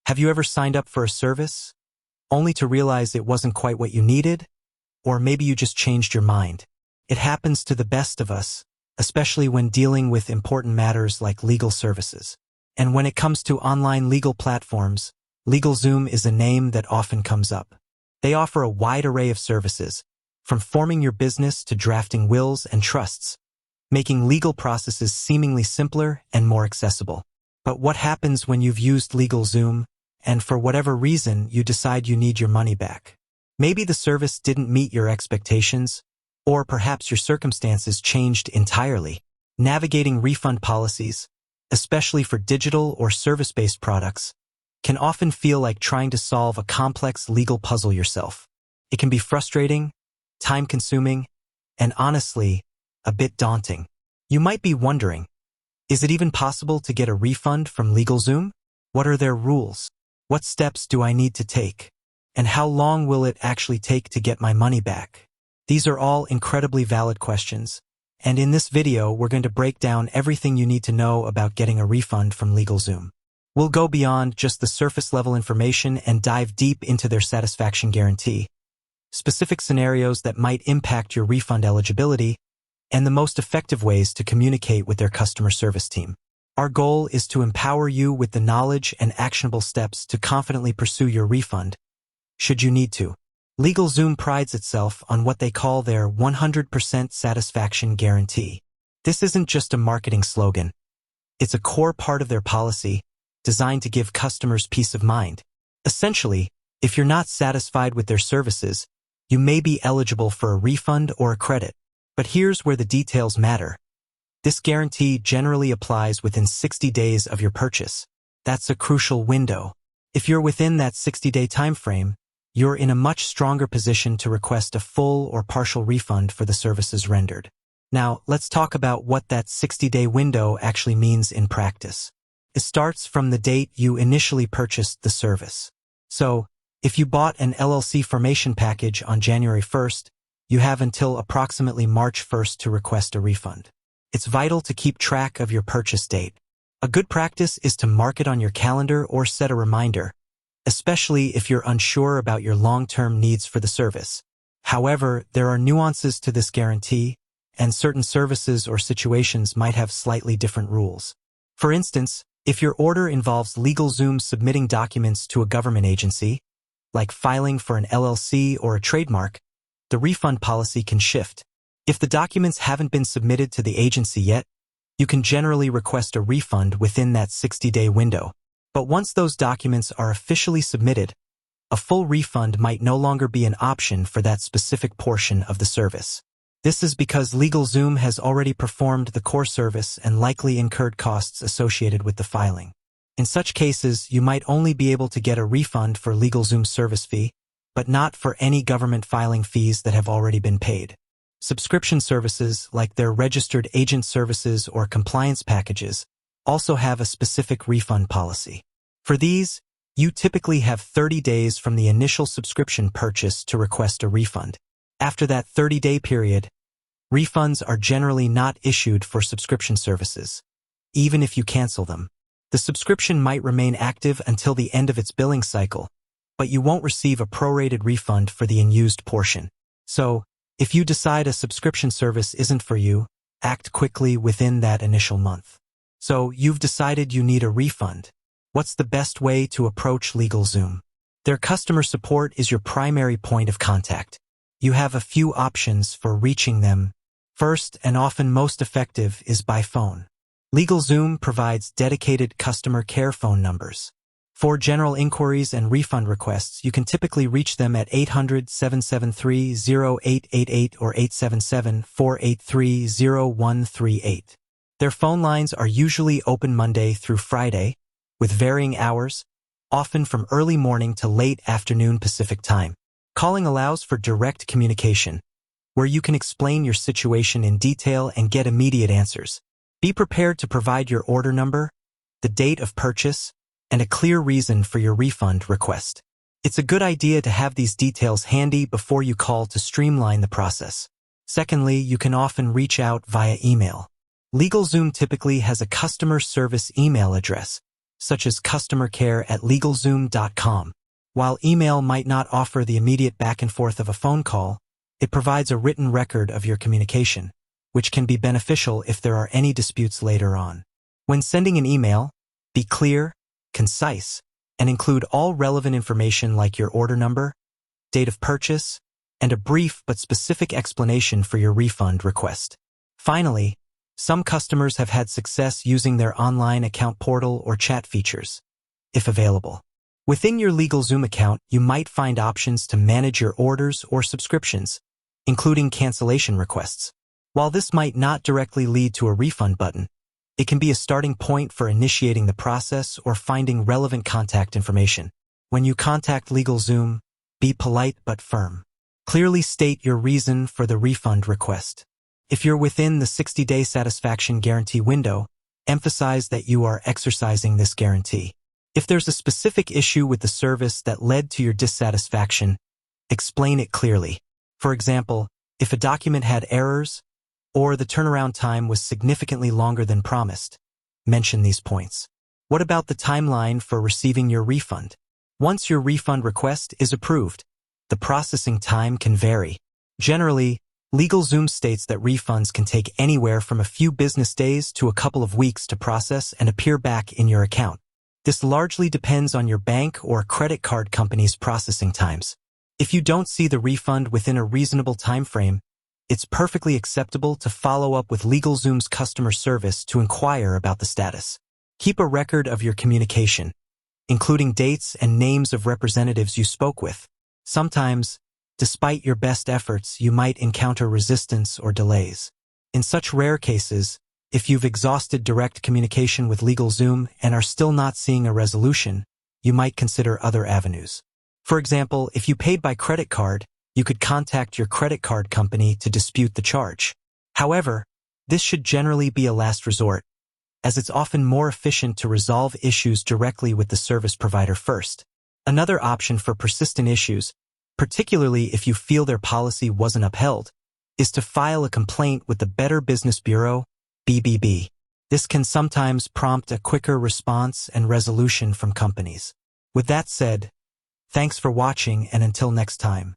Have you ever signed up for a service, only to realize it wasn't quite what you needed? Or maybe you just changed your mind. It happens to the best of us, especially when dealing with important matters like legal services. And when it comes to online legal platforms, LegalZoom is a name that often comes up. They offer a wide array of services, from forming your business to drafting wills and trusts, making legal processes seemingly simpler and more accessible. But what happens when you've used LegalZoom, and for whatever reason you decide you need your money back? Maybe the service didn't meet your expectations, or perhaps your circumstances changed entirely. Navigating refund policies, especially for digital or service-based products, can often feel like trying to solve a complex legal puzzle yourself. It can be frustrating, time-consuming, and honestly, a bit daunting. You might be wondering, is it even possible to get a refund from LegalZoom? What are their rules? What steps do I need to take? And how long will it actually take to get my money back? These are all incredibly valid questions, and in this video we're going to break down everything you need to know about getting a refund from LegalZoom. We'll go beyond just the surface-level information and dive deep into their satisfaction guarantee, specific scenarios that might impact your refund eligibility, and the most effective ways to communicate with their customer service team. Our goal is to empower you with the knowledge and actionable steps to confidently pursue your refund, should you need to. LegalZoom prides itself on what they call their 100% satisfaction guarantee. This isn't just a marketing slogan. It's a core part of their policy, designed to give customers peace of mind. Essentially, if you're not satisfied with their services, you may be eligible for a refund or a credit. But here's where the details matter. This guarantee generally applies within 60 days of your purchase. That's a crucial window. If you're within that 60-day time frame, you're in a much stronger position to request a full or partial refund for the services rendered. Now, let's talk about what that 60-day window actually means in practice. It starts from the date you initially purchased the service. So, if you bought an LLC formation package on January 1st, you have until approximately March 1st to request a refund. It's vital to keep track of your purchase date. A good practice is to mark it on your calendar or set a reminder, especially if you're unsure about your long-term needs for the service. However, there are nuances to this guarantee, and certain services or situations might have slightly different rules. For instance, if your order involves LegalZoom submitting documents to a government agency, like filing for an LLC or a trademark, the refund policy can shift. If the documents haven't been submitted to the agency yet, you can generally request a refund within that 60-day window. But once those documents are officially submitted, a full refund might no longer be an option for that specific portion of the service. This is because LegalZoom has already performed the core service and likely incurred costs associated with the filing. In such cases, you might only be able to get a refund for LegalZoom's service fee, but not for any government filing fees that have already been paid. Subscription services, like their registered agent services or compliance packages, also have a specific refund policy. For these, you typically have 30 days from the initial subscription purchase to request a refund. After that 30-day period, refunds are generally not issued for subscription services, even if you cancel them. The subscription might remain active until the end of its billing cycle, but you won't receive a prorated refund for the unused portion. So, if you decide a subscription service isn't for you, act quickly within that initial month. So, you've decided you need a refund. What's the best way to approach LegalZoom? Their customer support is your primary point of contact. You have a few options for reaching them. First, and often most effective, is by phone. LegalZoom provides dedicated customer care phone numbers. For general inquiries and refund requests, you can typically reach them at 800-773-0888 or 877-483-0138. Their phone lines are usually open Monday through Friday, with varying hours, often from early morning to late afternoon Pacific time. Calling allows for direct communication, where you can explain your situation in detail and get immediate answers. Be prepared to provide your order number, the date of purchase, and a clear reason for your refund request. It's a good idea to have these details handy before you call to streamline the process. Secondly, you can often reach out via email. LegalZoom typically has a customer service email address, such as customer care at legalzoom.com. While email might not offer the immediate back and forth of a phone call, it provides a written record of your communication, which can be beneficial if there are any disputes later on. When sending an email, be clear, concise, and include all relevant information like your order number, date of purchase, and a brief but specific explanation for your refund request. Finally, some customers have had success using their online account portal or chat features, if available. Within your LegalZoom account, you might find options to manage your orders or subscriptions, including cancellation requests. While this might not directly lead to a refund button, it can be a starting point for initiating the process or finding relevant contact information. When you contact LegalZoom, be polite but firm. Clearly state your reason for the refund request. If you're within the 60-day satisfaction guarantee window, emphasize that you are exercising this guarantee. If there's a specific issue with the service that led to your dissatisfaction, explain it clearly. For example, if a document had errors, or the turnaround time was significantly longer than promised, mention these points. What about the timeline for receiving your refund? Once your refund request is approved, the processing time can vary. Generally, LegalZoom states that refunds can take anywhere from a few business days to a couple of weeks to process and appear back in your account. This largely depends on your bank or credit card company's processing times. If you don't see the refund within a reasonable time frame, it's perfectly acceptable to follow up with LegalZoom's customer service to inquire about the status. Keep a record of your communication, including dates and names of representatives you spoke with. Sometimes, despite your best efforts, you might encounter resistance or delays. In such rare cases, if you've exhausted direct communication with LegalZoom and are still not seeing a resolution, you might consider other avenues. For example, if you paid by credit card, you could contact your credit card company to dispute the charge. However, this should generally be a last resort, as it's often more efficient to resolve issues directly with the service provider first. Another option for persistent issues, particularly if you feel their policy wasn't upheld, is to file a complaint with the Better Business Bureau, BBB. This can sometimes prompt a quicker response and resolution from companies. With that said, thanks for watching, and until next time.